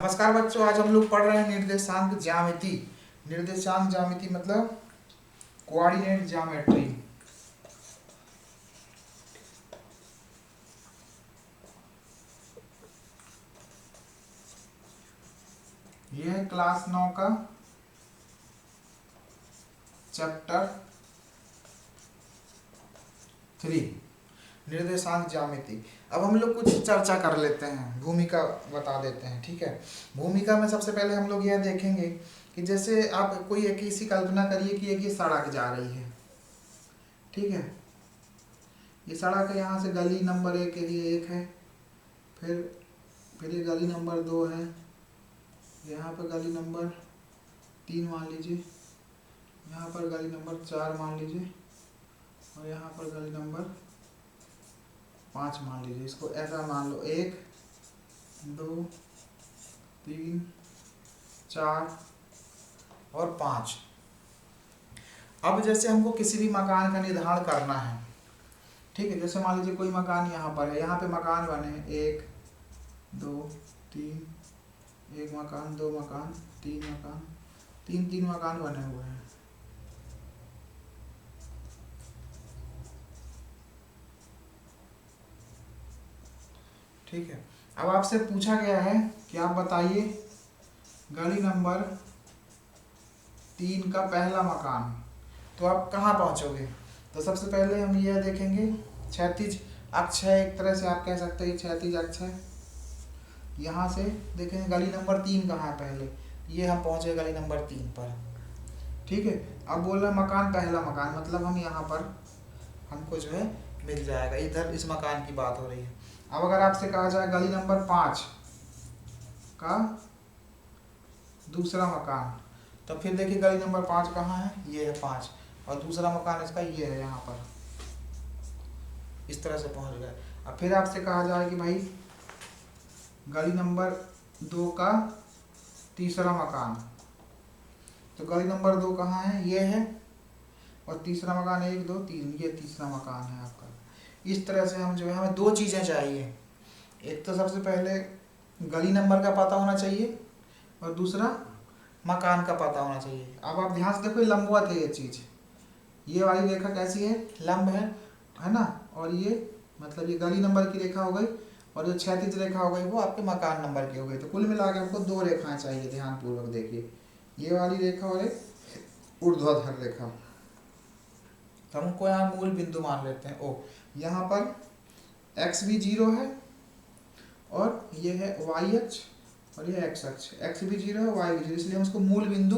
नमस्कार बच्चों, आज हम लोग पढ़ रहे हैं निर्देशांक ज्यामिति। निर्देशांक ज्यामिति मतलब कोऑर्डिनेट ज्योमेट्री। ये है क्लास 9 का चैप्टर 3 निर्देशांक ज्यामिति। अब हम लोग कुछ चर्चा कर लेते हैं, भूमिका बता देते हैं। ठीक है, भूमिका में सबसे पहले हम लोग यह देखेंगे कि जैसे आप कोई एक ऐसी कल्पना करिए कि एक ये सड़क जा रही है। ठीक है, ये सड़क है, यहाँ से गली नंबर 1 के लिए 1 है, फिर ये गली नंबर 2 है, यहाँ पर गली नंबर 3 मान लीजिए, यहाँ पर गली नंबर 4 मान लीजिए, और यहाँ पर गली नंबर 5 मान लीजिए। इसको ऐसा मान लो 1 2 3 4 और 5। अब जैसे हमको किसी भी मकान का निर्धारण करना है, ठीक है, जैसे मान लीजिए कोई मकान यहाँ पर है, यहाँ पे मकान बने 1 2 3, 1 मकान 2 मकान 3 मकान, 3 मकान बने हुए हैं। ठीक है, अब आपसे पूछा गया है कि आप बताइए गली नंबर 3 का पहला मकान, तो आप कहाँ पहुँचोगे। तो सबसे पहले हम यह देखेंगे, क्षैतिज अक्ष है, एक तरह से आप कह सकते हैं क्षैतिज अक्ष है। यहाँ से देखेंगे गली नंबर 3 कहाँ है पहले, ये हम पहुँचे गली नंबर 3 पर। ठीक है, अब बोल रहे मकान पहला मकान, मतलब हम यहाँ पर हमको जो है मिल जाएगा, इधर इस मकान की बात हो रही है। अब अगर आपसे कहा जाए गली नंबर 5 का दूसरा मकान, तो फिर देखिए गली नंबर 5 कहाँ है, ये है 5, और दूसरा मकान इसका ये है यहाँ पर। इस तरह से पहुँच गए। अब फिर आपसे कहा जाए कि भाई गली नंबर 2 का तीसरा मकान, तो गली नंबर 2 कहाँ है, ये है, और तीसरा मकान 1 2 3, ये तीसरा मकान है आपका। इस तरह से हम जो है, हमें 2 चीज़ें चाहिए, एक तो सबसे पहले गली नंबर का पता होना चाहिए, और दूसरा मकान का पता होना चाहिए। अब आप ध्यान से देखो, लंबवत है ये चीज़, ये वाली रेखा कैसी है, लंब है ना, और ये मतलब ये गली नंबर की रेखा हो गई, और जो क्षैतिज रेखा हो गई वो आपके मकान नंबर की हो गई। तो कुल मिला के हमको 2 रेखाएं चाहिए, ध्यानपूर्वक देखिए, ये वाली रेखा और एक ऊर्ध्वाधर रेखा। तो हमको यहाँ मूल बिंदु मान लेते हैं ओ, यहाँ पर x भी 0 है, और ये है y अक्ष, और ये x अक्ष, x भी 0 है y भी 0, इसलिए हम उसको मूल बिंदु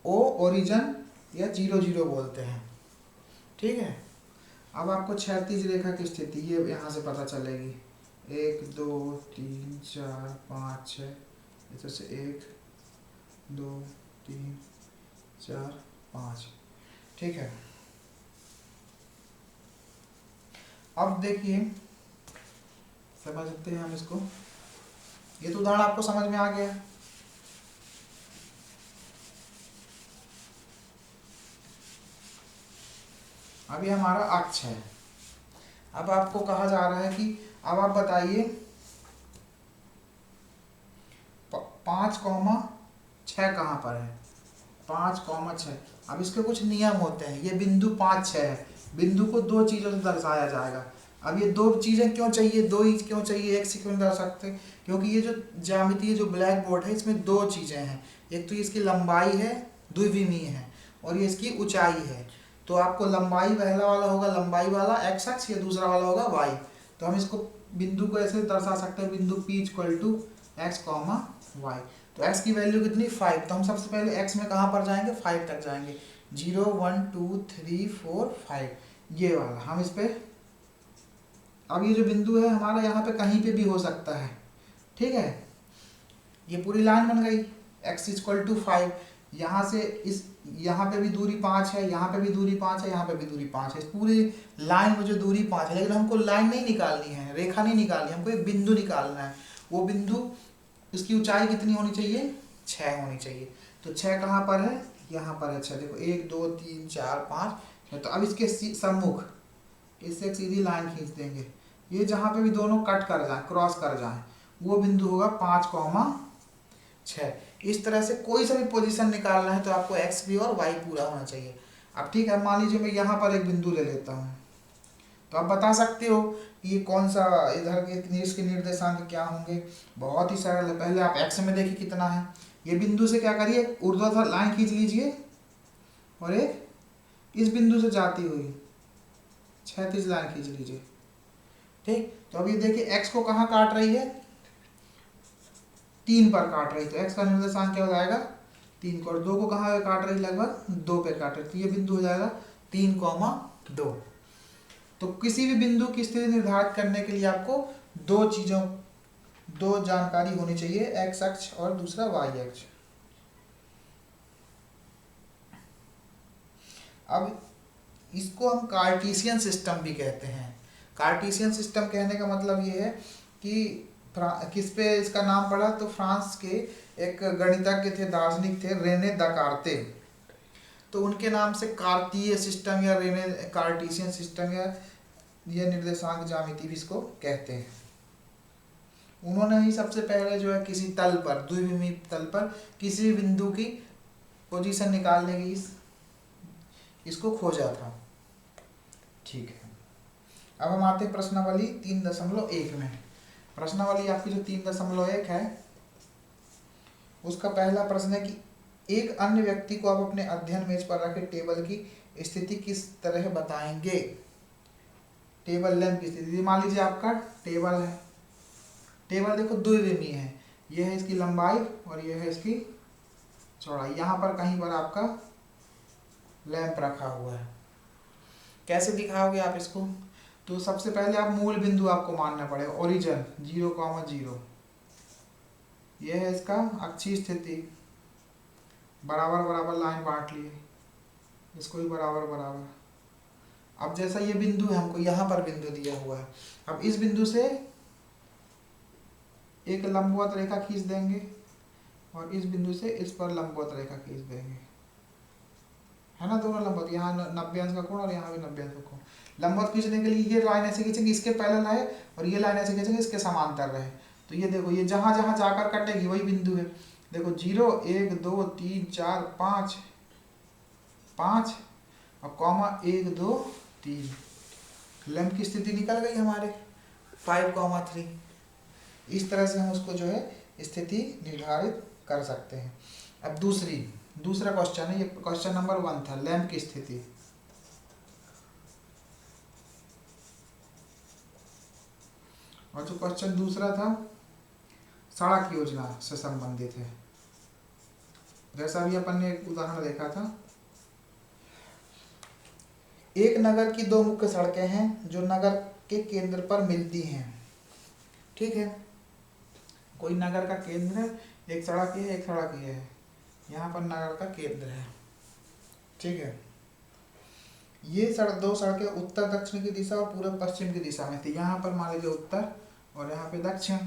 o ओरिजिन या 0 0 बोलते हैं। ठीक है, अब आपको क्षैतिज रेखा की स्थिति ये यहाँ से पता चलेगी, 1 2 3 4 5 6, इधर से 1 2 3 4 5। ठीक है, अब देखिए समझते हैं हम इसको, ये तो उदाहरण आपको समझ में आ गया। अब ये हमारा अक्ष है। अब आपको कहा जा रहा है कि अब आप बताइए 5,6 कहाँ पर है, 5,6। अब इसके कुछ नियम होते हैं, ये बिंदु 5 6 है, बिंदु को 2 चीज़ों से दर्शाया जाएगा। अब ये 2 चीज़ें क्यों चाहिए, 2 ही क्यों चाहिए, एक से क्यों नहीं दर्शा सकते, क्योंकि ये जो ज्यामिति जो ब्लैक बोर्ड है इसमें 2 चीज़ें हैं, एक तो इसकी लंबाई है, द्विविमीय है, और ये इसकी ऊंचाई है। तो आपको लंबाई पहला वाला होगा लंबाई वाला x अक्ष, ये दूसरा वाला होगा y। तो हम इसको बिंदु को ऐसे दर्शा सकते हैं, बिंदु P = x, y। तो x की वैल्यू कितनी 5, तो हम सबसे पहले x में कहाँ पर जाएंगे, 5 तक जाएंगे, 0 1 2 3 4 5, ये वाला हम इस पे। अब ये जो बिंदु है हमारा यहाँ पे कहीं पे भी हो सकता है। ठीक है, ये पूरी लाइन बन गई, x = 5, यहाँ से इस यहाँ पे भी दूरी 5 है, यहाँ पे भी दूरी 5 है, यहाँ पे भी दूरी 5 है, इस पूरी लाइन में जो दूरी 5 है, लेकिन हमको लाइन नहीं निकालनी है, रेखा नहीं निकालनी है, हमको एक बिंदु निकालना है। वो बिंदु, इसकी ऊंचाई कितनी होनी चाहिए, 6 होनी चाहिए। तो 6 कहाँ पर है, यहाँ पर है 6, देखो 1 2 3 4 5। तो अब इसके सम्मुख इससे एक सीधी लाइन खींच देंगे, ये जहाँ पे भी दोनों कट कर जाए, क्रॉस कर जाए, वो बिंदु होगा 5, 6। इस तरह से कोई सा भी पोजीशन निकालना है तो आपको एक्स भी और वाई पूरा होना चाहिए। अब ठीक है, मान लीजिए मैं यहाँ पर एक बिंदु ले लेता हूँ, तो आप बता सकते हो कि ये कौन सा, इधर के इसके निर्देशांक क्या होंगे। बहुत ही सरल है। पहले आप एक्स में देखिए कितना है। ये बिंदु से क्या करिए, ऊर्ध्वाधर लाइन खींच लीजिए और एक इस बिंदु से जाती हुई क्षैतिज लाइन खींच लीजिए। ठीक, तो अब ये देखिए एक्स को कहाँ काट रही है, 3 पर काट रही है, तो एक्स का निर्देशांक क्या हो जाएगा 3 को, और 2 को कहाँ पे काट रही है, लगभग 2 पे काट रही है, तो ये बिंदु हो जाएगा 3,2। तो किसी भी बिंदु की स्थिति निर्धारित करने के लिए आपको दो जानकारी होनी चाहिए, एक्स अक्ष और दूसरा वाई अक्ष। अब इसको हम कार्टेशियन सिस्टम भी कहते हैं। कार्टेशियन सिस्टम कहने का मतलब ये है कि किस पे इसका नाम पड़ा, तो फ्रांस के एक गणितज्ञ थे, दार्शनिक थे, रेने दकार्ते, तो उनके नाम से कार्तीय सिस्टम या रेने कार्टेशियन सिस्टम या यह निर्देशांक ज्यामिति भी इसको कहते हैं। उन्होंने ही सबसे पहले जो है किसी तल पर, द्विविमीय तल पर किसी भी बिंदु की पोजीशन निकालने की इसको खोजा था। ठीक है, अब हम आते हैं प्रश्नावली 3.1 में। प्रश्नावली आपकी जो 3.1 है उसका पहला प्रश्न है कि एक अन्य व्यक्ति को आप अपने अध्ययन मेज पर रखे टेबल की स्थिति किस तरह बताएंगे। टेबल लैंप की स्थिति, मान लीजिए आपका टेबल है, टेबल देखो द्विविमीय है, यह है इसकी लंबाई और यह है इसकी चौड़ाई। यहाँ पर कहीं पर आपका लैंप रखा हुआ है, कैसे दिखाओगे आप इसको, तो सबसे पहले आप मूल बिंदु आपको मानना पड़ेगा, ओरिजिन 0,0, यह है इसका अक्षीय स्थिति, बराबर बराबर लाइन बांट लिए, इसको भी बराबर बराबर। अब जैसा ये बिंदु है, हमको यहाँ पर बिंदु दिया हुआ है, अब इस बिंदु से एक लंबवत रेखा खींच देंगे और इस बिंदु से इस पर लंबवत रेखा खींच देंगे, है ना, दोनों लंबवत, यहाँ 90 अंश का कोण और यहाँ भी 90 अंश का कोण। लंबवत खींचने के लिए ये लाइन ऐसे खींचेंगे इसके पैरेलल रहे और ये लाइन ऐसे खींचेंगे इसके समांतर रहे, तो ये देखो ये जहां जहां जाकर कटेगी वही बिंदु है। देखो 0 1 2 3 4 5 5 और कॉमा 1 2 3, लैंप की स्थिति निकल गई हमारे 5,3। इस तरह से हम उसको जो है स्थिति निर्धारित कर सकते हैं। अब दूसरा क्वेश्चन है, ये क्वेश्चन नंबर 1 था, लैंप की स्थिति। और जो क्वेश्चन दूसरा था सड़क योजना से संबंधित है। जैसा भी अपन ने एक उदाहरण देखा था, एक नगर की 2 मुख्य सड़कें हैं जो नगर के केंद्र पर मिलती हैं। ठीक है, कोई नगर का केंद्र है, एक सड़क ये है, एक सड़क ये है, यहाँ पर नगर का केंद्र है। ठीक है, ये दो सड़कें उत्तर दक्षिण की दिशा और पूर्व पश्चिम की दिशा में थी। यहाँ पर मान लीजिए उत्तर और यहाँ पे दक्षिण,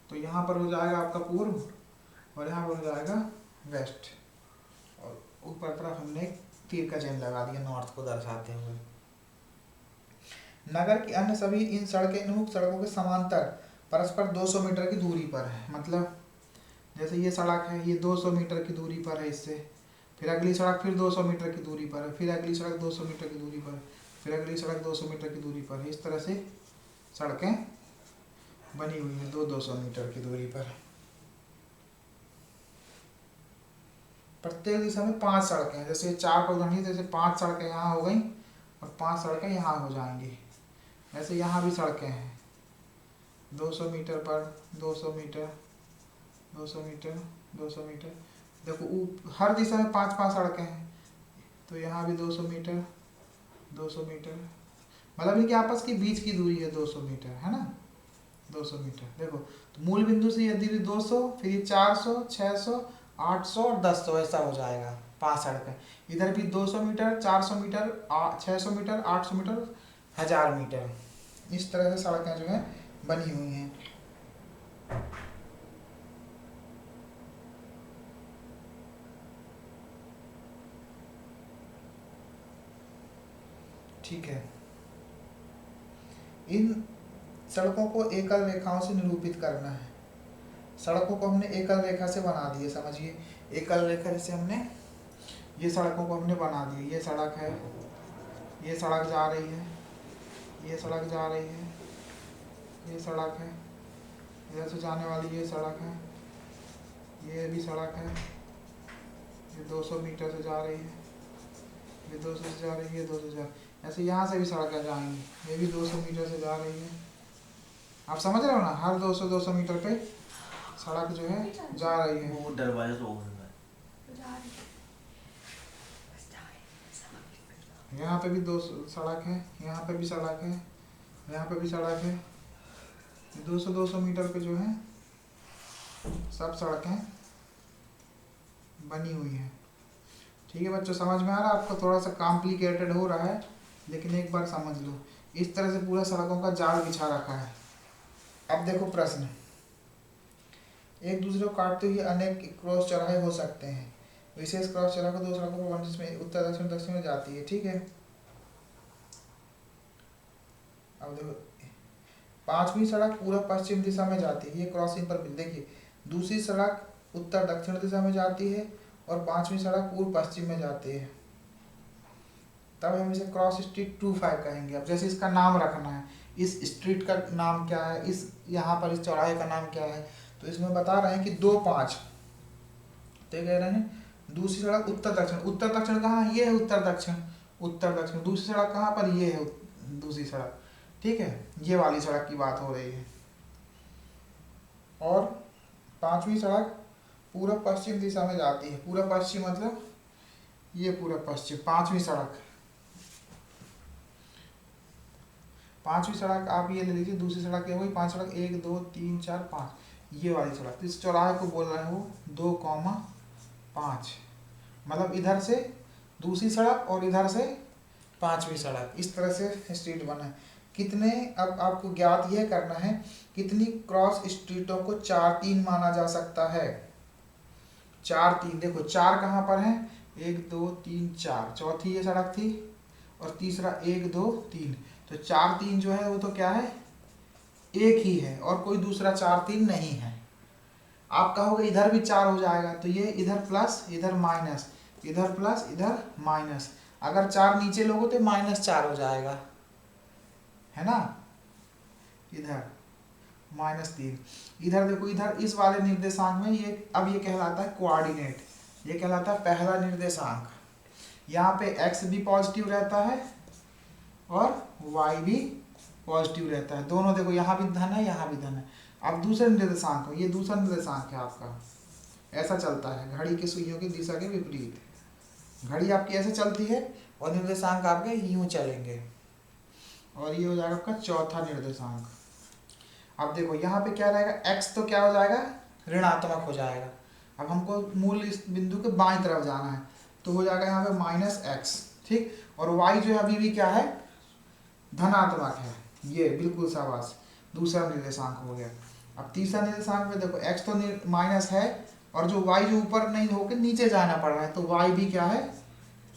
तो यहाँ पर हो जाएगा आपका पूर्व और यहाँ पर हो जाएगा वेस्ट, और ऊपर तरफ हमने एक तीर का चिन्ह लगा दिया नॉर्थ को दर्शाते हुए। नगर की अन्य सभी इन मुख्य सड़कों के समांतर परस्पर 200 मीटर की दूरी पर है। मतलब जैसे ये सड़क है, ये 200 मीटर की दूरी पर है इससे, फिर अगली सड़क फिर 200 मीटर की दूरी पर है, फिर अगली सड़क 200 मीटर की दूरी पर है, फिर अगली सड़क 200 मीटर की दूरी पर है। इस तरह से सड़कें बनी हुई हैं 200 मीटर की दूरी पर। प्रत्येक दिशा में 5 सड़कें हैं, जैसे 4 को गणित, जैसे 5 सड़कें यहाँ हो गई और 5 सड़कें यहाँ हो जाएंगी। ऐसे यहाँ भी सड़कें हैं 200 मीटर पर 200 मीटर 200 मीटर 200 मीटर, देखो हर दिशा में 5-5 सड़कें हैं, तो यहाँ भी 200 मीटर 200 मीटर, मतलब इनके आपस की बीच की दूरी है 200 मीटर, है ना, 200 मीटर। देखो तो मूल बिंदु से यदि 200, फिर ये 400 600 800 और 1000 ऐसा हो जाएगा 5 सड़कें। इधर भी 200 metre 400 metre 600 metre 800 metre 1000 metre, इस तरह से सड़कें जो है बनी हुई हैं। ठीक है, इन सड़कों को एकल रेखाओं से निरूपित करना है। सड़कों को हमने एकल रेखा से बना दिए, समझिए एकल रेखा जैसे हमने ये सड़कों को हमने बना दिया, ये सड़क है, ये सड़क जा रही है, ये सड़क जा रही है, ये सड़क है, इधर से जाने वाली ये सड़क है, ये भी सड़क है, ये 200 मीटर से जा रही है, ये 200 से जा रही है, ये 200 से जा रही है, ऐसे यहाँ से भी सड़कें जाएंगी, ये भी 200 मीटर से जा रही है। आप समझ रहे हो ना, हर 200 मीटर पे सड़क जो है जा रही है। वो दरवाजे से ओपन यहाँ पे भी 200 सड़क है, यहाँ पे भी सड़क है, यहाँ पे भी सड़क है, 200 मीटर पे जो है सब सड़कें बनी हुई हैं। ठीक है बच्चों, समझ में आ रहा है आपको? थोड़ा सा कॉम्प्लिकेटेड हो रहा है लेकिन एक बार समझ लो, इस तरह से पूरा सड़कों का जाल बिछा रखा है। अब देखो प्रश्न, एक दूसरे को काटते हुए अनेक क्रॉस चौराहे हो सकते हैं, विशेष क्रॉस चौराहे को दो सड़कों पर बने जिसमें उत्तर दक्षिण दक्षिण में जाती है। ठीक है, अब देखो पांचवी सड़क पूर्व पश्चिम दिशा में जाती है, ये क्रॉसिंग पर देखिए, दूसरी सड़क उत्तर दक्षिण दिशा में जाती है और पांचवी सड़क पूर्व पश्चिम में जाती है, तब हम इसे क्रॉस स्ट्रीट 25 कहेंगे। अब जैसे इसका नाम रखना है, इस स्ट्रीट का नाम क्या है, इस यहाँ पर इस चौराहे का नाम क्या है, तो इसमें बता रहे हैं कि 2-5, तो कह रहे हैं दूसरी सड़क उत्तर दक्षिण, उत्तर दक्षिण कहाँ है, ये है उत्तर दक्षिण, उत्तर दक्षिण, दूसरी सड़क कहाँ पर, ये है दूसरी सड़क। ठीक है, ये वाली सड़क की बात हो रही है। और पांचवी सड़क पूर्व पश्चिम दिशा में जाती है, पूर्व पश्चिम मतलब ये पूर्व पश्चिम, पांचवी सड़क, पांचवी सड़क आप ये ले लीजिए, दूसरी सड़क क्या हुई, पांच सड़क 1 2 3 4 5, ये वाली सड़क, तो इस चौराहे को बोल रहे हैं वो 2,5, मतलब इधर से दूसरी सड़क और इधर से पांचवी सड़क, इस तरह से स्ट्रीट बना है। कितने, अब आपको ज्ञात यह करना है कितनी क्रॉस स्ट्रीटों को 4-3 माना जा सकता है। 4-3, देखो 4 कहाँ पर है, 1 2 3 4, चौथी ये सड़क थी और तीसरा 1 2 3, तो 4-3 जो है वो तो क्या है, एक ही है और कोई दूसरा 4-3 नहीं है। आप कहोगे इधर भी 4 हो जाएगा, तो ये इधर प्लस इधर माइनस, इधर प्लस इधर माइनस, अगर 4 नीचे लोगो तो -4 हो जाएगा, है ना, इधर -3, इधर देखो, इधर इस वाले निर्देशांक में ये अब ये कहलाता है कोऑर्डिनेट, ये कहलाता है पहला निर्देशांक। यहाँ पे x भी पॉजिटिव रहता है और y भी पॉजिटिव रहता है, दोनों देखो, यहाँ भी धन है यहाँ भी धन है। अब दूसरे निर्देशांक हो, ये दूसरा निर्देशांक है आपका, ऐसा चलता है घड़ी की सुइयों की दिशा के विपरीत, घड़ी आपकी ऐसे चलती है और निर्देशांक आपके यूं चलेंगे, और ये हो जाएगा आपका चौथा निर्देशांक। अब देखो यहाँ पे क्या रहेगा, x तो क्या हो जाएगा, ऋणात्मक हो जाएगा। अब हमको मूल इस बिंदु के बाईं तरफ जाना है, तो हो जाएगा यहाँ पे -x, ठीक, और y जो है अभी भी क्या है, धनात्मक है, ये बिल्कुल शाबाश, दूसरा निर्देशांक हो गया। अब तीसरा निर्देशांक में देखो x तो माइनस है और जो y जो ऊपर नहीं होकर नीचे जाना पड़ रहा है, तो y भी क्या है,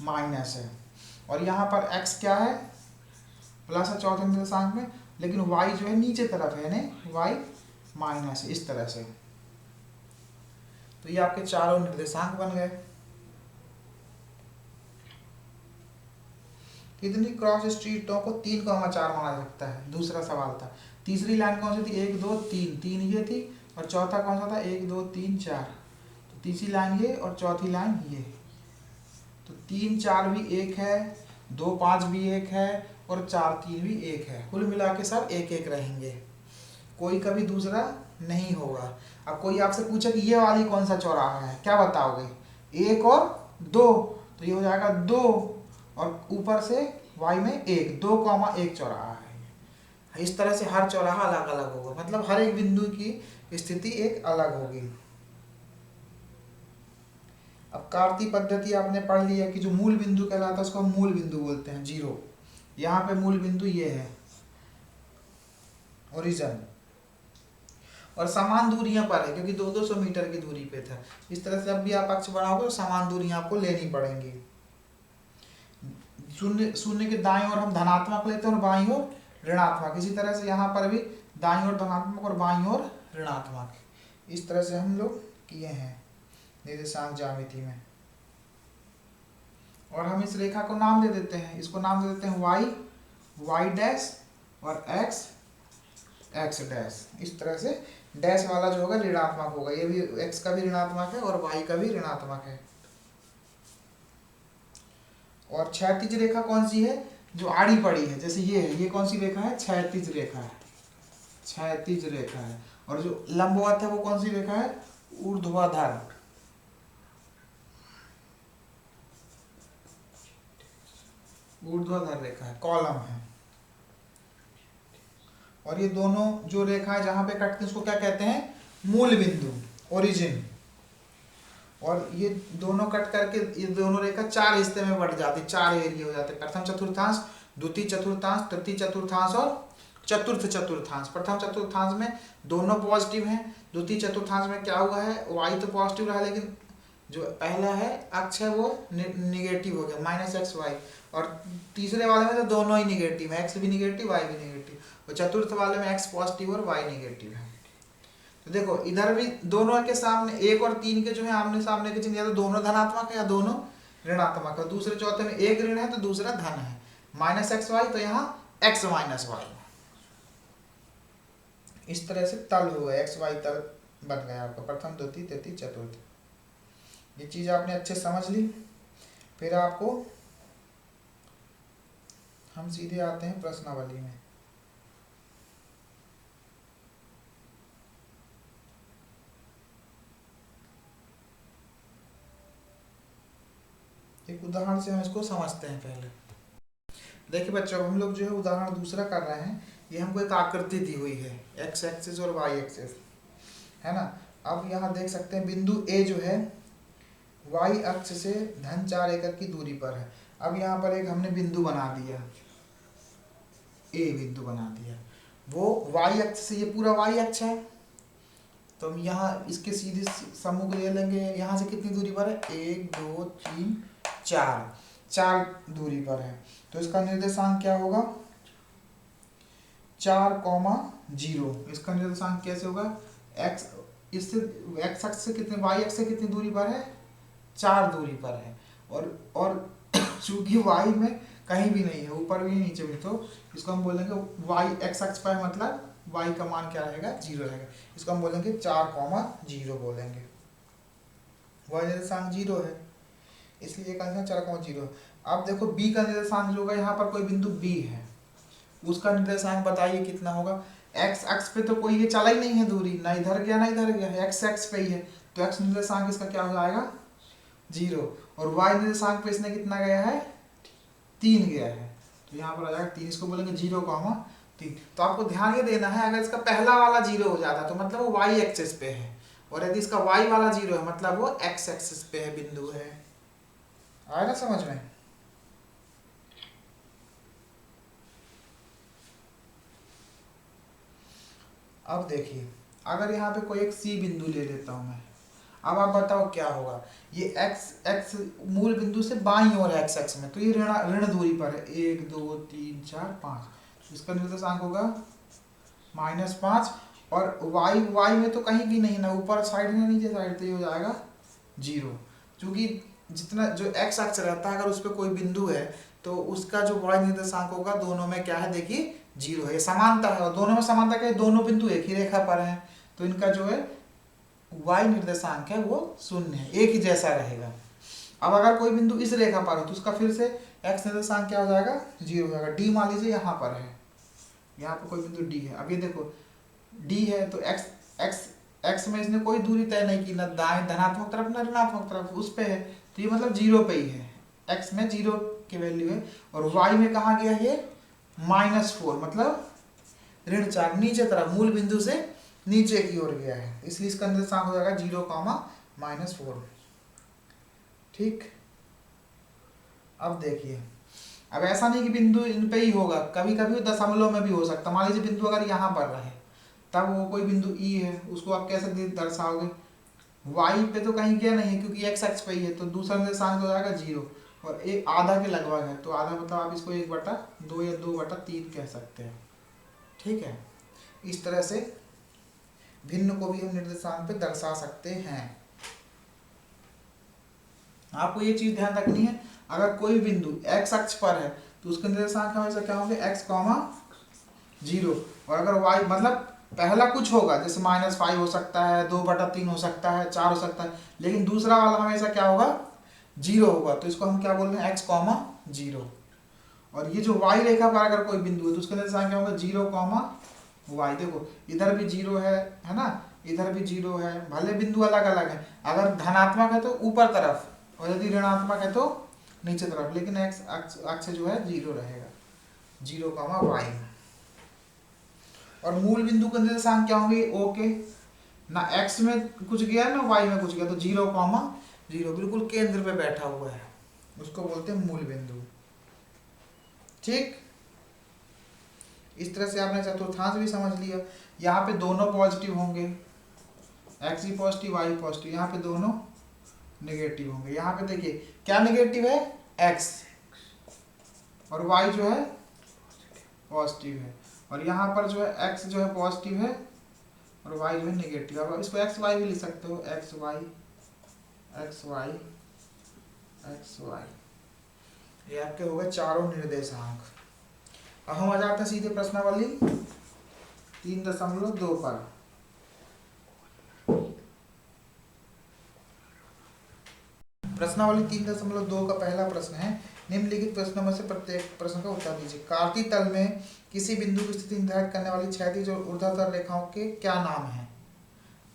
माइनस है, और यहाँ पर x क्या है, प्लस है चौथे निर्देशांक में, लेकिन y जो है नीचे तरफ है, नहीं y माइनस, इस तरह से। तो ये आपके चारों निर्देशांक बन गए। कितनी क्रॉस स्ट्रीटों को 3,4 माना जा सकता है, दूसरा सवाल था। तीसरी लाइन कौन सी थी, 1 2 3, 3 ये थी, और चौथा कौन सा था, 1 2 3 4, तो तीसरी लाइन ये और चौथी लाइन ये, तो 3 4 भी 1 है, 2 5 भी 1 है और 4 3 भी 1 है, कुल मिला के सब 1 1 रहेंगे, कोई कभी दूसरा नहीं होगा। अब कोई आपसे पूछे कि ये वाली कौन सा चौराहा है, क्या बताओगे, 1 और 2, तो ये हो जाएगा 2, और ऊपर से y में 1, 2,1 चौराहा है। इस तरह से हर चौराहा अलग अलग होगा, मतलब हर एक बिंदु की स्थिति एक अलग होगी। अब कार्तीय पद्धति आपने पढ़ लिया कि जो मूल बिंदु कहलाता है उसको हम मूल बिंदु बोलते हैं, 0, यहाँ पे मूल बिंदु ये है ओरिजिन, और समान दूरियां पर है क्योंकि 200 मीटर की दूरी पे था। इस तरह से अब भी आप अक्ष बढ़ाओगे तो समान दूरियां आपको लेनी पड़ेंगी। शून्य के दाईं ओर हम धनात्मक लेते हैं और बाईं ओर ऋणात्मक, इसी तरह से यहाँ पर भी दाईं ओर धनात्मक और बाईं ओर ऋणात्मक, इस तरह से हम लोग किए हैं निर्देशांक ज्यामिति में। और हम इस रेखा को नाम दे देते हैं, इसको नाम दे देते हैं वाई, वाई डैश, और एक्स, एक्स डैश। इस तरह से डैश वाला जो होगा ऋणात्मक होगा, ये भी एक्स का भी ऋणात्मक है और वाई का भी ऋणात्मक है। और क्षैतिज रेखा कौन सी है, जो आड़ी पड़ी है, जैसे ये है, ये कौन सी रेखा है, क्षैतिज रेखा है, क्षैतिज रेखा है। और जो लंबवत है वो कौन सी रेखा है, ऊर्ध्वाधर, ऊर्ध्वाधर रेखा है, कॉलम है। और ये दोनों जो रेखा है जहां पे कटते हैं उसको क्या कहते हैं, मूल बिंदु, ओरिजिन। और ये दोनों कट करके ये दोनों रेखा चार हिस्से में बढ़ जाती, चार एरिया हो जाते हैं, प्रथम चतुर्थांश, द्वितीय चतुर्थांश, तृतीय चतुर्थांश और चतुर्थ चतुर्थांश। प्रथम चतुर्थांश में दोनों पॉजिटिव हैं, द्वितीय चतुर्थांश में क्या हुआ है, वाई तो पॉजिटिव रहा लेकिन जो पहला है अक्ष है वो निगेटिव हो गया, माइनस एक्स वाई। और तीसरे वाले में तो दोनों ही निगेटिव है, एक्स भी निगेटिव वाई भी निगेटिव। और चतुर्थ वाले में एक्स पॉजिटिव और वाई निगेटिव है। तो देखो इधर भी दोनों के सामने एक और तीन के जो है आमने सामने के चिन्ह, या तो दोनों धनात्मक है या दोनों ऋणात्मक है। दूसरे चौथे में एक ऋण है तो दूसरा धन है, माइनस एक्स वाई तो यहाँ एक्स माइनस वाई। इस तरह से तल हुआ, एक्स वाई तल बन गया आपका, प्रथम द्वितीय तृतीय चतुर्थ। ये चीज आपने अच्छे समझ ली। फिर आपको हम सीधे आते हैं प्रश्नावली में। एक उदाहरण से हम इसको समझते हैं। पहले देखिए बच्चों, हम लोग जो है उदाहरण दूसरा कर रहे हैं। ये हमको एक आकृति दी हुई है, एक्स एक्सिस और वाई एक्सिस, है ना। अब यहाँ देख सकते हैं बिंदु ए जो है वाई अक्ष से धन 4 एकक की दूरी पर है। अब यहाँ पर एक हमने बिंदु बना दिया, ए बिंदु बना दिया, वो वाई अक्ष से, ये पूरा वाई अक्ष है तो हम यहाँ इसके सीधे सम्मुख ले लेंगे। यहाँ से कितनी दूरी पर है, 1 2 3 4, 4 दूरी पर है। तो इसका निर्देशांक क्या होगा, 4,0। इसका निर्देशांक कैसे होगा, एक्स इससे एक्स अक्ष से कितने, वाई अक्ष से कितनी दूरी पर है, 4 दूरी पर है। और चूंकि वाई में कहीं भी नहीं है, ऊपर भी नीचे भी, तो इसको हम बोलेंगे वाई एक्स अक्ष पर, मतलब वाई का मान क्या रहेगा, 0 रहेगा। इसको हम बोलेंगे 4,0 बोलेंगे। वाई निर्देशांक 0 है इसलिए का 4,0। अब देखो बी का निर्देशांक जो होगा, यहाँ पर कोई बिंदु बी है, उसका निर्देशांक बताइए कितना होगा। एक्स अक्ष पे तो कोई ये चला ही नहीं है दूरी, ना इधर गया ना इधर गया, एक्स अक्ष पे ही है, तो एक्स निर्देशांक इसका क्या हो जाएगा, 0। और वाई निर्देशांक पे इसने कितना गया है, 3 गया है, तो यहाँ पर आ जाएगा 3। इसको बोलेंगे 0,3। तो आपको ध्यान ये देना है, अगर इसका पहला वाला 0 हो जाता तो मतलब वो वाई एक्सिस पे है, और यदि इसका वाई वाला 0 है मतलब वो एक्स एक्सिस पे है, बिंदु है। आया ना समझ में। अब देखिए, अगर यहाँ पे कोई एक सी बिंदु ले लेता हूं मैं, अब आप बताओ क्या होगा। ये एक्स मूल बिंदु से बाईं ओर एक्स एक्स में, तो ये ऋण दूरी पर है, 1 2 3 4 5। इसका निर्देशांक होगा -5। और वाई में तो कहीं भी नहीं, ना ऊपर साइड में नीचे साइड, तो ये हो जाएगा 0। क्योंकि जितना जो एक्स अक्ष रहता है, अगर उस पर कोई बिंदु है तो उसका जो वाई निर्देशांक होगा दोनों में क्या है, देखिए 0 है। समानता है, और दोनों में समानता क्या है, दोनों बिंदु एक ही रेखा पर हैं, तो इनका जो है वाई निर्देशांक है वो 0 है, एक ही जैसा रहेगा। अब अगर कोई बिंदु इस रेखा पर हो तो उसका फिर से एक्स निर्देशांक क्या हो जाएगा, 0 हो जाएगा। डी मान लीजिए यहाँ पर है, यहाँ पर कोई बिंदु डी है। अब ये देखो डी है तो एक्स एक्स एक्स में इसने कोई दूरी तय नहीं की, ना दाएं धनात्मक तरफ ना ऋणात्मक तरफ, उस पे है, तो ये मतलब 0 पे ही है, एक्स में 0 की वैल्यू है। और वाई में कहाँ गया ये, -4, मतलब ऋण 4, नीचे तरफ, मूल बिंदु से नीचे की ओर गया है, इसलिए इसका निर्देशांक हो जाएगा 0,-4। ठीक। अब देखिए, अब ऐसा नहीं कि बिंदु इन पे ही होगा, कभी कभी दशमलव में भी हो सकता। मान लीजिए बिंदु अगर यहाँ पर रहे, तब वो कोई बिंदु ई है, उसको आप कैसे दर्शाओगे, वाई पे तो कहीं गया नहीं है क्योंकि एक्स अक्ष पे ही है, तो दूसरा निर्देशांक हो जाएगा 0, और एक आधा के लगभग है, तो आधा मतलब आप इसको 1/2 या 2/3 कह सकते हैं। ठीक है, इस तरह से भिन्न को भी हम निर्देशांक पे दर्शा सकते हैं। आपको ये चीज ध्यान रखनी है, अगर कोई बिंदु x अक्ष पर है तो उसके निर्देशांक हमेशा क्या होंगे, x, 0। और अगर y मतलब पहला कुछ होगा, जैसे -5 हो सकता है, 2/3 हो सकता है, 4 हो सकता है, लेकिन दूसरा वाला हमेशा क्या होगा, 0 होगा। तो इसको हम क्या बोल रहे हैं, x, 0। और ये जो y रेखा पर अगर कोई बिंदु है तो उसके निर्देशांक क्या होगा, 0, y। देखो इधर भी 0 है ना, इधर भी 0 है, भले बिंदु अलग अलग है। अगर धनात्मक है तो ऊपर तरफ, और यदि ऋणात्मक है तो नीचे तरफ, लेकिन x अक्ष जो है 0 रहेगा, 0, y। और मूल बिंदु के निर्देशांक क्या होंगे, ओ के, ना x में कुछ गया ना y में कुछ गया, तो 0, 0 बिल्कुल केंद्र पे बैठा हुआ है, उसको बोलते हैं मूल बिंदु। ठीक, इस तरह से आपने चतुर्थांश भी समझ लिया। यहाँ पे दोनों पॉजिटिव होंगे, x भी पॉजिटिव, y पॉजिटिव, यहाँ पे दोनों नेगेटिव होंगे। यहाँ पे देखिए क्या नेगेटिव है, x, और y जो है पॉजिटिव है, और यहाँ पर जो है x जो है पॉजिटिव है और y जो है नेगेटिव। अब इसको x y भी लिख सकते हो, x y x y x y, ये आपके हो गए चारों निर्देशांक। अब हम आ जाते हैं सीधे प्रश्नावली 3.2 पर। प्रश्नावली 3.2 का पहला प्रश्न है, निम्नलिखित प्रश्नों में से प्रत्येक प्रश्न का उत्तर दीजिए। कार्तीय तल में किसी बिंदु की स्थिति निर्धारित करने वाली क्षैतिज और ऊर्ध्वाधर रेखाओं के क्या नाम हैं?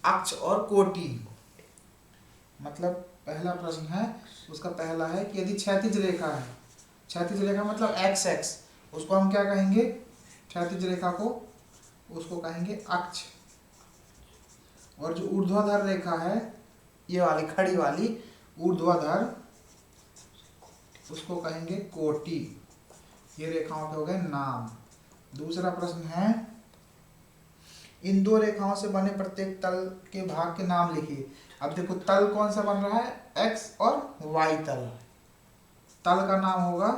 अक्ष और कोटि। मतलब पहला प्रश्न है, उसका पहला है कि यदि क्षैतिज रेखा है, क्षैतिज रेखा मतलब एक्स एक्स, उसको हम क्या कहेंगे, क्षैतिज रेखा को उसको कहेंगे अक्ष। और जो ऊर्ध्वाधर रेखा है, ये वाली खड़ी वाली ऊर्ध्वाधर, उसको कहेंगे कोटि। ये रेखाओं के हो गए नाम। दूसरा प्रश्न है, इन दो रेखाओं से बने प्रत्येक तल के भाग के नाम लिखिए। अब देखो तल कौन सा बन रहा है, एक्स और वाई तल। तल का नाम होगा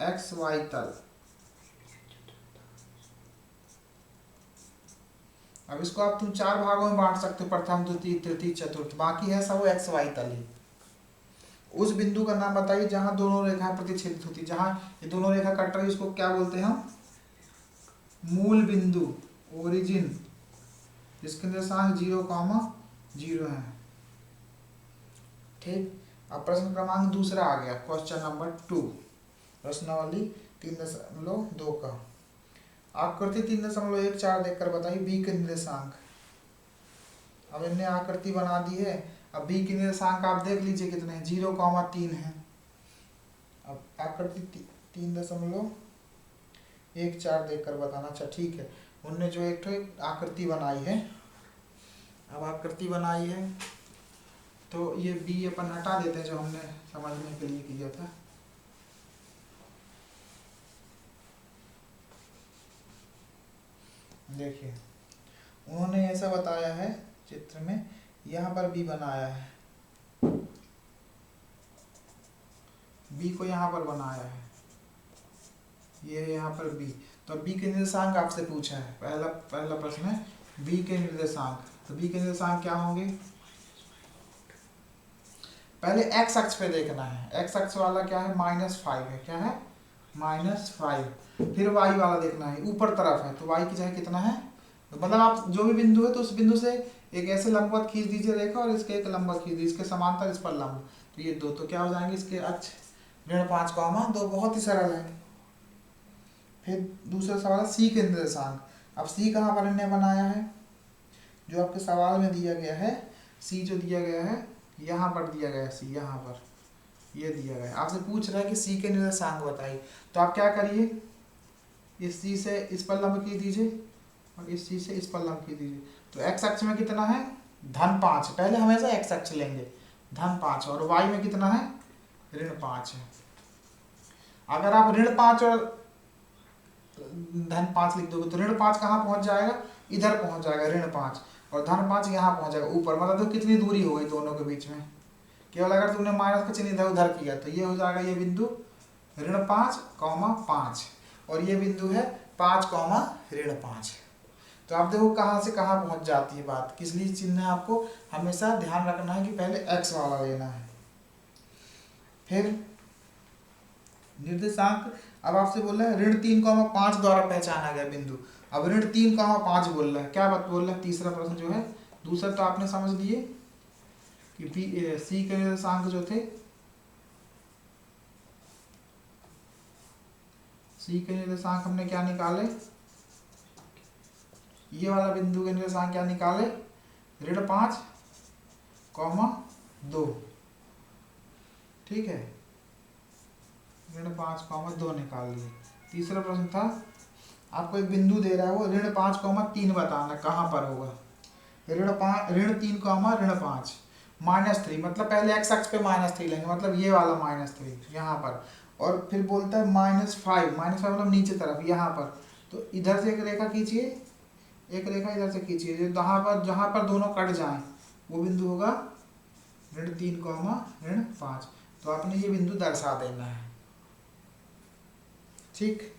एक्स वाई तल। अब इसको आप तुम 4 भागों में बांट सकते हो, प्रथम, द्वितीय, तृतीय, चतुर्थ, बाकी है सब एक्स वाई तल ही। उस बिंदु का नाम बताइए जहां दोनों रेखाएं प्रतिच्छेदित होती, जहां ये दोनों रेखा कट रही, इसको क्या बोलते हैं हम, मूल बिंदु, ओरिजिन, जिसके निर्देशांक 0, 0 है। ठीक, अब प्रश्न क्रमांक दूसरा आ गया, क्वेश्चन नंबर 2, प्रश्नावली 3.2 का। आकृति 3.14 देखकर बताइए बी के निर्देशांक। अब हमने आकृति बना दी है, अब बी के निर्देशांक आप देख लीजिए कितने हैं, 0, 3 है। अब आकृति 3.14 देखकर बताना। अच्छा ठीक है, उनने जो एक आकृति बनाई है, अब आकृति बनाई है तो ये बी अपन हटा देते हैं जो हमने समझने के लिए किया था। देखिए उन्होंने ऐसा बताया है चित्र में, यहाँ पर बी बनाया है, बी को यहाँ पर बनाया है, ये यहाँ पर बी। तो बी के निर्देशांक आपसे पूछा है, पहला प्रश्न है बी के निर्देशांक। तो बी के निर्देशांक क्या होंगे, पहले एक्स अक्ष पे देखना है, एक्स अक्ष वाला क्या है, -5 है, क्या है, -5। फिर वाई वाला देखना है, ऊपर तरफ है, तो वाई की जगह कितना है, तो मतलब आप जो भी बिंदु है तो उस बिंदु से एक ऐसे लंबवत खींच दीजिए रेखा, और इसके एक लंबवत खींच दीजिए, इसके समांतर इस पर लंब, तो ये दो, तो क्या हो जाएंगे इसके अक्ष, 5,2, बहुत ही सरल है। फिर दूसरा सवाल है सी के निर्देशांक। अब सी कहाँ पर इन्हें बनाया है, जो आपके सवाल में दिया गया है, सी जो दिया गया है यहाँ पर दिया गया है, सी यहाँ पर ये दिया गया है, आपसे पूछ रहा है कि सी के निर्देशांक बताइए। तो आप क्या करिए, इस सी से इस पर लंब खींच दीजिए और इस सी से इस पर लंब खींच दीजिए। तो एक्स अक्ष में कितना है, -5, पहले हमेशा एक्स अक्ष लेंगे, -5, और वाई में कितना है, -5 है। अगर आप -5 और -5 लिख दोगे तो -5 कहाँ पहुंच जाएगा, इधर पहुंच जाएगा, -5, और -5 यहाँ पहुंच जाएगा ऊपर, मतलब तो कितनी दूरी हो गई दोनों के बीच में। केवल अगर तुमने माइनस का चिन्ह इधर उधर किया तो ये हो जाएगा, ये बिंदु -5, 5, और ये बिंदु है 5, -5। तो आप देखो कहाँ से कहाँ पहुंच जाती है बात। किस लिए चिन्ह है आपको हमेशा ध्यान रखना है कि पहले x वाला लेना है। फिर निर्देशांक, अब आपसे बोल रहा है ऋण 3,5 द्वारा पहचाना गया बिंदु। अब ऋण 3,5 बोल रहा है, क्या बात बोल रहा है, तीसरा प्रश्न जो है। दूसरा तो आपने समझ लिए कि सी के निर्देशांक जो थे, सी के निर्देशांक हमने क्या निकाले, ये वाला बिंदु के निर्देशांक क्या निकाले, ऋण 5,2। ठीक है, ऋण 5,2 निकाल लिए। तीसरा प्रश्न था आपको एक बिंदु दे रहा है, वो ऋण 5,3 बताना कहाँ पर होगा। ऋण 3, ऋण 5 -3, मतलब पहले x अक्ष पे -3 लेंगे, मतलब ये वाला -3 यहाँ पर। और फिर बोलता है -5, मतलब नीचे तरफ यहाँ पर। तो इधर से एक रेखा खींचिए, एक रेखा इधर से खींचिए, जहाँ पर दोनों कट जाएं वो बिंदु होगा ऋण 3, ऋण 5। तो आपने ये बिंदु दर्शा देना है। ठीक,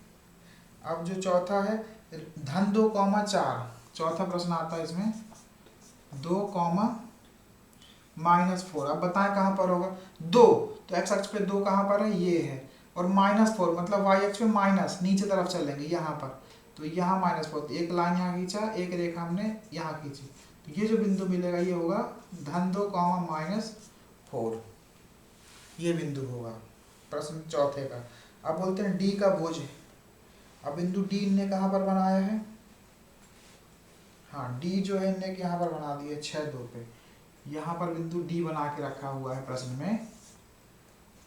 अब जो चौथा है धन 2,4, चौथा प्रश्न आता है इसमें 2, -4। अब बताएं कहाँ पर होगा 2, तो x अक्ष पे 2 कहाँ पर है, ये है। और -4 मतलब y अक्ष पे माइनस, नीचे तरफ चलेंगे यहाँ पर, तो यहाँ -4। तो एक लाइन यहाँ खींचा, एक रेखा हमने यहाँ खींची, तो ये जो बिंदु मिलेगा ये होगा धन 2, -4, ये बिंदु होगा प्रश्न चौथे का। अब बोलते हैं डी का भुज। अब बिंदु डी ने कहाँ पर बनाया है, हाँ डी जो है इनने यहाँ पर बना दिया 6,2 पे। यहाँ पर बिंदु डी बना के रखा हुआ है प्रश्न में,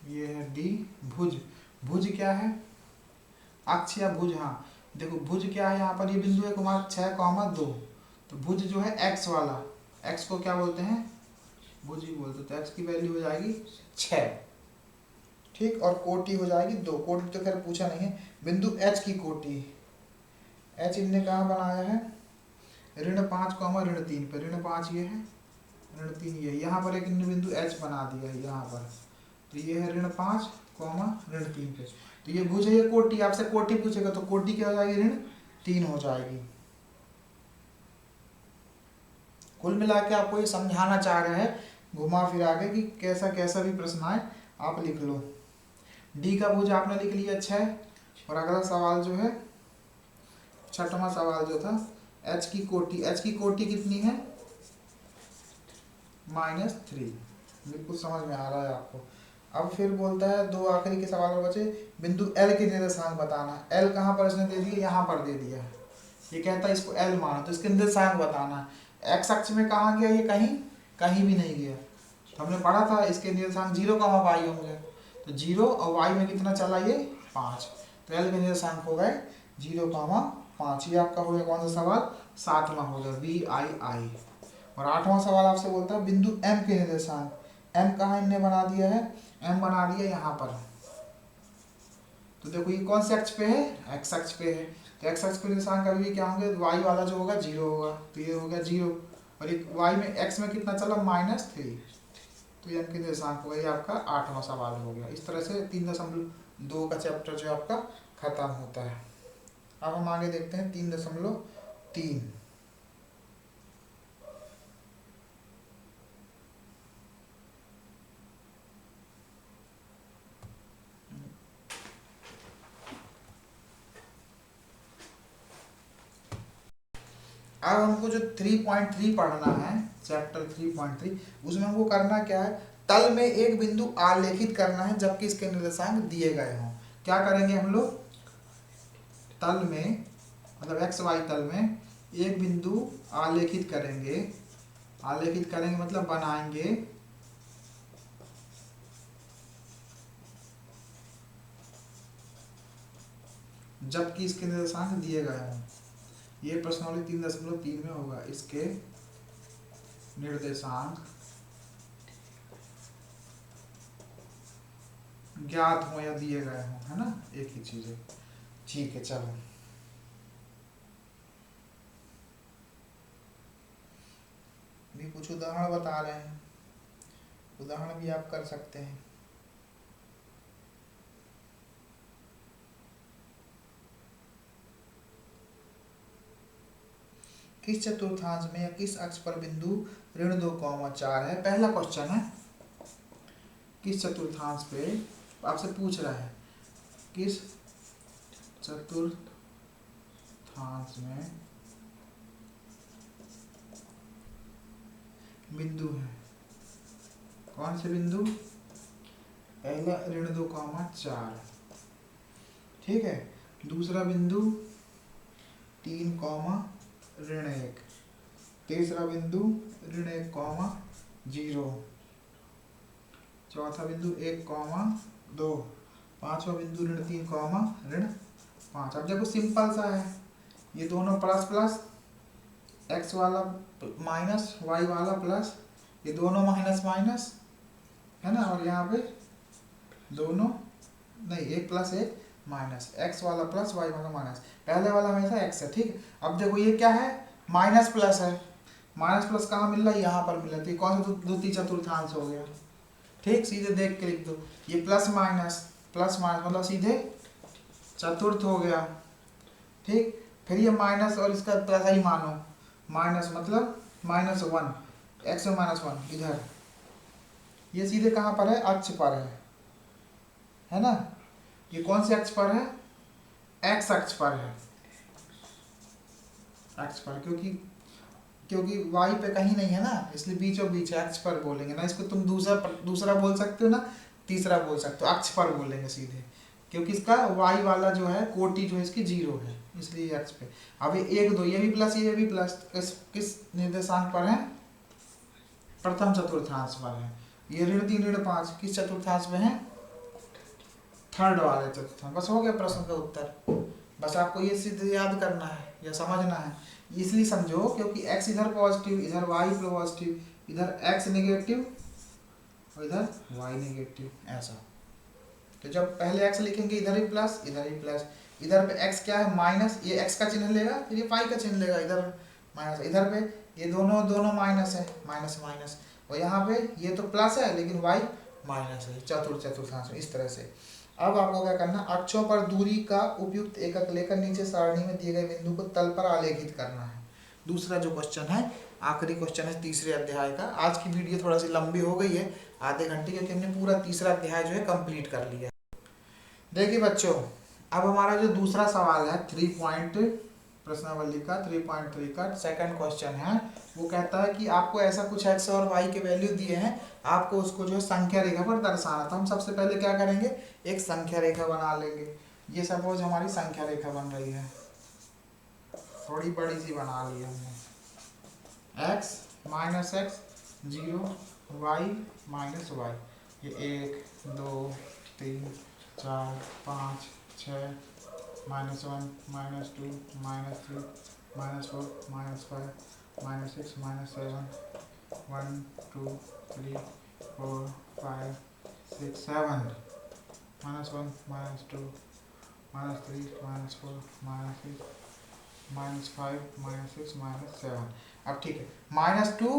ये है डी। भुज, भुज क्या है, अक्ष या भुज, हाँ देखो भुज क्या है, यहाँ पर ये बिंदु है 6,2। तो भुज जो है x वाला, x को क्या बोलते हैं, भुज ही बोलते। तो x की वैल्यू हो जाएगी 6। ठीक, और कोटि हो जाएगी 2। कोटि तो खैर पूछा नहीं है। बिंदु h की कोटि, h इनने कहाँ बनाया है, ऋण 5, ऋण 3 पे। ऋण 5 ये है, ऋण 3 ये, यहाँ पर एक बिंदु h बना दिया है यहाँ पर। तो ये है ऋण 5, ऋण 3 पे। तो ये भुज है, ये कोटि। आपसे कोटि पूछेगा तो कोटि क्या हो जाएगी, ऋण 3 हो जाएगी। कुल मिला के आपको ये समझाना चाह रहे हैं घुमा फिरा के कि कैसा कैसा भी प्रश्न आए आप लिख लो। डी का भुज आपने लिख लिया 6। और अगला सवाल जो है, छठवां सवाल जो था, h की कोटि, h की कोटि कितनी है, -3। बिल्कुल समझ में आ रहा है आपको। अब फिर बोलता है दो आखिरी के सवाल और बचे, बिंदु L के निर्देशांक बताना। L कहाँ पर इसने दे दिया, यहाँ पर दे दिया। ये कहता है इसको L मानो, तो इसके निर्देशांक बताना। x अक्ष में कहाँ गया ये, कहीं कहीं भी नहीं गया। तो हमने पढ़ा था इसके निर्देशांक 0, y होंगे। तो 0 और y में कितना चला, ये 5। तो L के निर्देशांक हो गए 0, 5। ये आपका हो गया कौन सा सवाल, 7वां हो गया VII। और 8वां सवाल आपसे बोलता है बिंदु M के निर्देशांक। M कहाँ इनने बना दिया है, M बना दिया यहाँ पर। तो देखो ये कौन से अक्ष पे है, x अक्ष पे है। तो x अक्ष पे निर्देशांक कभी भी क्या होंगे, y वाला जो होगा 0 होगा। तो ये हो गया 0, और एक y में x में कितना चला, -3। तो ये m के निर्देशांक होगा। ये आपका 8वां सवाल हो गया। इस तरह से 3.2 का चैप्टर जो आपका खत्म होता है। अब हम आगे देखते हैं 3.3। अब हमको जो 3.3 पढ़ना है, चैप्टर 3.3, उसमें हमको करना क्या है, तल में एक बिंदु आलेखित करना है जबकि इसके निर्देशांक दिए गए हों। क्या करेंगे हम लोग, तल में मतलब XY तल में एक बिंदु आलेखित करेंगे। आलेखित करेंगे मतलब बनाएंगे, जबकि इसके निर्देशांक दिए गए हों। ये प्रश्नावली 3.3 में होगा, इसके निर्देशांक ज्ञात हो या दिए गए हों, है ना, एक ही चीज है। ठीक है, चलो भी कुछ उदाहरण बता रहे हैं, उदाहरण भी आप कर सकते हैं। किस चतुर्थांश में या किस अक्ष पर बिंदु ऋण 2,4 है। पहला क्वेश्चन है किस चतुर्थांश पे आपसे पूछ रहा है किस चतुर्थांश में बिंदु है। कौन से बिंदु? पहला ऋण 2,4, ठीक है। दूसरा बिंदु 3, ऋण 1। तीसरा बिंदु ऋण 1,0। चौथा बिंदु 1,2। पांचवा बिंदु ऋण 3, ऋण 5। अब देखो सिंपल सा है, ये दोनों प्लस प्लस, एक्स वाला माइनस वाई वाला प्लस, ये दोनों माइनस माइनस है ना, और यहाँ पे दोनों नहीं, एक प्लस एक माइनस, एक्स वाला प्लस वाई वाला माइनस। पहले वाला हमेशा एक्स है, ठीक। अब देखो ये क्या है, माइनस प्लस है। माइनस प्लस कहाँ मिल रहा है? यहाँ पर मिल रहा है। तो ये कौन सा द्वितीय चतुर्थांश हो गया, ठीक। सीधे देख के लिख दो, ये प्लस माइनस मतलब सीधे चतुर्थ हो गया, ठीक। फिर ये माइनस और इसका पैसा ही मानो, माइनस मतलब -1, एक्स में -1 इधर, ये सीधे कहाँ पर है? अक्ष पर है ना। ये कौन से अक्ष पर है? एक्स अक्ष पर है, अक्ष पर, क्योंकि वाई पे कहीं नहीं है ना, इसलिए बीचों बीच अक्ष पर बोलेंगे ना। इसको तुम दूसरा बोल सकते हो ना, तीसरा बोल सकते हो, अक्ष पर बोलेंगे सीधे, क्योंकि इसका वाई वाला जो है कोटि जो है इसकी 0 है, इसलिए अक्ष पे। अब ये 1 2 ये भी प्लस ये भी प्लस, किस निर्देशांक पर है? प्रथम चतुर्थांश पर है। ये ऋण 3 ऋण 5 किस चतुर्थांश में है? थर्ड वाले चतुर्थांश। बस हो गया प्रश्न का उत्तर। बस आपको ये सीधे याद करना है या समझना है, इसलिए समझो क्योंकि x इधर पॉजिटिव, इधर y पॉजिटिव, इधर x नेगेटिव और इधर y नेगेटिव, ऐसा। तो जब पहले x लिखेंगे इधर ही प्लस इधर पे x क्या है? माइनस, ये x का चिन्ह लेगा, फिर ये पाई का चिन्ह लेगा, इधर माइनस, इधर पे ये दोनों माइनस है, माइनस, और यहाँ पे ये तो प्लस है लेकिन y माइनस है, चतुर्थांश में, इस तरह से। अब आपको क्या करना, अक्षों पर दूरी का उपयुक्त एकक लेकर नीचे सारणी में दिए गए बिंदु को तल पर आलेखित करना है। दूसरा जो क्वेश्चन है, आखिरी क्वेश्चन है तीसरे अध्याय का। आज की वीडियो थोड़ा सी लंबी हो गई है, आधे घंटे, क्योंकि हमने पूरा तीसरा अध्याय जो है कंप्लीट कर लिया। देखिए बच्चों, अब हमारा जो दूसरा सवाल है 3 पॉइंट प्रश्नावली का 3.3 का सेकंड क्वेश्चन है, वो कहता है कि आपको ऐसा कुछ x और y के वैल्यू दिए हैं, आपको उसको जो है संख्या रेखा पर दर्शाना। तो हम सबसे पहले क्या करेंगे, एक संख्या रेखा बना लेंगे। ये सपोज हमारी संख्या रेखा बन रही है, थोड़ी बड़ी सी बना ली हमने, x -x 0 y -y, ये 1 2 3 4 5 6 -1 -2 -3 -4 -5 -6 -7 1 2 3 4 5 6 7 -1 -2 -3 -4 -5 -6 -7। अब ठीक है, -2,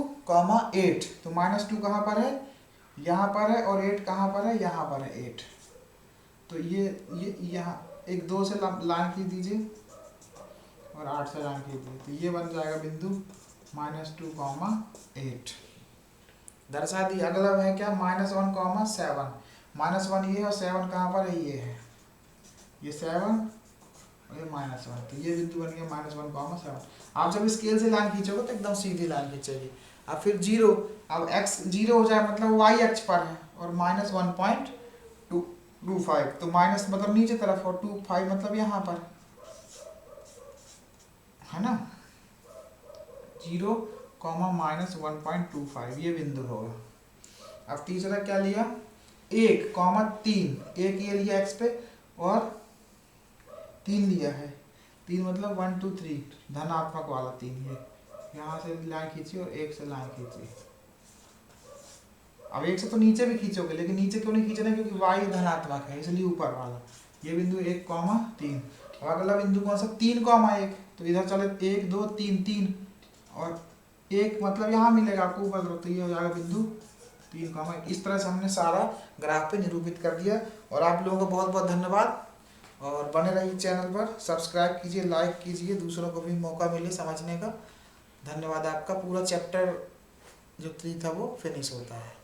8, तो -2 कहाँ पर है? यहाँ पर है, और 8 कहाँ पर है? यहाँ पर है 8। तो ये यहाँ एक 2 से लाइन खींच दीजिए और 8 से लाइन खींच दीजिए, तो ये बन जाएगा बिंदु -2, 8 दर्शा दी। अगला है क्या? -1, 7, -1 ये है और 7 कहाँ पर है? ये है, ये 7 और ये -1, तो ये बिंदु बन गया -1, 7। आप जब स्केल से लाइन खींचोगे तो एकदम सीधी लाइन खींचेगी। अब फिर 0, अब x 0 हो जाए मतलब y अक्ष पर है, और -1.25, तो माइनस मतलब नीचे तरफ, और 25 मतलब यहाँ पर है ना, 0, -1.25 ये बिंदु होगा। अब तीसरा क्या लिया? 1, 3, एक ये लिया x पे, और 3 लिया है, 3 मतलब 1 2 3 धनात्मक वाला 3, ये यहाँ से लाइन खींची और 1 से लाइन खींची। अब 1 से तो नीचे भी खींचोगे, लेकिन नीचे क्यों नहीं खींचना, क्योंकि y धनात्मक है, इसलिए ऊपर वाला। ये बिंदु 1, 3। और अगला बिंदु कौन सा? 3, 1, तो इधर चले 1 2 3 और 1 मतलब यहाँ मिलेगा आपको ऊपर तरफ, तो ये हो जाएगा बिंदु 3, 1। इस तरह से हमने सारा ग्राफ पे निरूपित कर दिया। और आप लोगों को बहुत बहुत धन्यवाद, और बने रहिए चैनल पर, सब्सक्राइब कीजिए, लाइक कीजिए, दूसरों को भी मौका मिले समझने का। धन्यवाद आपका। पूरा चैप्टर जो 3 था वो फिनिश होता है।